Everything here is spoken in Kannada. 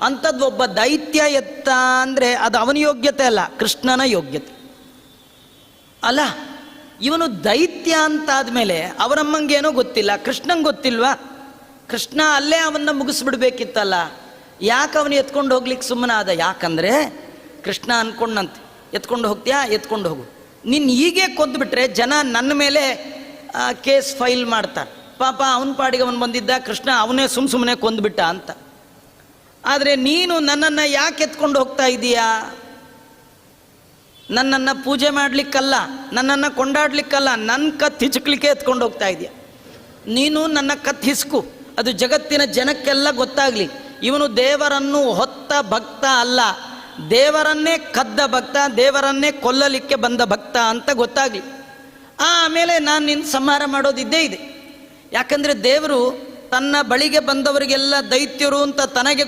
ಅಂಥದ್ದು ಒಬ್ಬ ದೈತ್ಯ ಎತ್ತ ಅಂದರೆ ಅದು ಅವನ ಯೋಗ್ಯತೆ ಅಲ್ಲ, ಕೃಷ್ಣನ ಯೋಗ್ಯತೆ ಅಲ್ಲ. ಇವನು ದೈತ್ಯ ಅಂತಾದ್ಮೇಲೆ ಅವರಮ್ಮಂಗೇನೋ ಗೊತ್ತಿಲ್ಲ, ಕೃಷ್ಣಂಗೆ ಗೊತ್ತಿಲ್ವಾ? ಕೃಷ್ಣ ಅಲ್ಲೇ ಅವನ್ನ ಮುಗಿಸ್ಬಿಡ್ಬೇಕಿತ್ತಲ್ಲ, ಯಾಕೆ ಅವನು ಎತ್ಕೊಂಡು ಹೋಗ್ಲಿಕ್ಕೆ ಸುಮ್ಮನಾದ? ಯಾಕಂದರೆ ಕೃಷ್ಣ ಅನ್ಕೊಂಡಂತೆ, ಎತ್ಕೊಂಡು ಹೋಗ್ತೀಯಾ, ಎತ್ಕೊಂಡು ಹೋಗು, ನಿನ್ನ ಹೀಗೆ ಕೊಂದುಬಿಟ್ರೆ ಜನ ನನ್ನ ಮೇಲೆ ಕೇಸ್ ಫೈಲ್ ಮಾಡ್ತಾರೆ. ಪಾಪ ಅವನ ಪಾಡಿಗೆ ಅವನು ಬಂದಿದ್ದ, ಕೃಷ್ಣ ಅವನೇ ಸುಮ್ಮನೆ ಕೊಂದುಬಿಟ್ಟ ಅಂತ. ಆದರೆ ನೀನು ನನ್ನನ್ನು ಯಾಕೆ ಎತ್ಕೊಂಡು ಹೋಗ್ತಾ ಇದ್ದೀಯಾ? ನನ್ನನ್ನು ಪೂಜೆ ಮಾಡಲಿಕ್ಕಲ್ಲ, ನನ್ನನ್ನು ಕೊಂಡಾಡ್ಲಿಕ್ಕಲ್ಲ, ನನ್ನ ಕತ್ತು ಹಿಚ್ಕಲಿಕ್ಕೆ ಎತ್ಕೊಂಡು ಹೋಗ್ತಾ ಇದೆಯಾ. ನೀನು ನನ್ನ ಕತ್ತು ಹಿಸ್ಕು, ಅದು ಜಗತ್ತಿನ ಜನಕ್ಕೆಲ್ಲ ಗೊತ್ತಾಗಲಿ. ಇವನು ದೇವರನ್ನು ಹೊತ್ತ ಭಕ್ತ ಅಲ್ಲ, ದೇವರನ್ನೇ ಕದ್ದ ಭಕ್ತ, ದೇವರನ್ನೇ ಕೊಲ್ಲಲಿಕ್ಕೆ ಬಂದ ಭಕ್ತ ಅಂತ ಗೊತ್ತಾಗಲಿ. ಆಮೇಲೆ ನಾನು ನಿನ್ನ ಸಂಹಾರ ಮಾಡೋದಿದ್ದೇ ಇದೆ. ಯಾಕಂದರೆ ದೇವರು ತನ್ನ ಬಳಿಗೆ ಬಂದವರಿಗೆಲ್ಲ ದೈತ್ಯರು ಅಂತ ತನಗೆ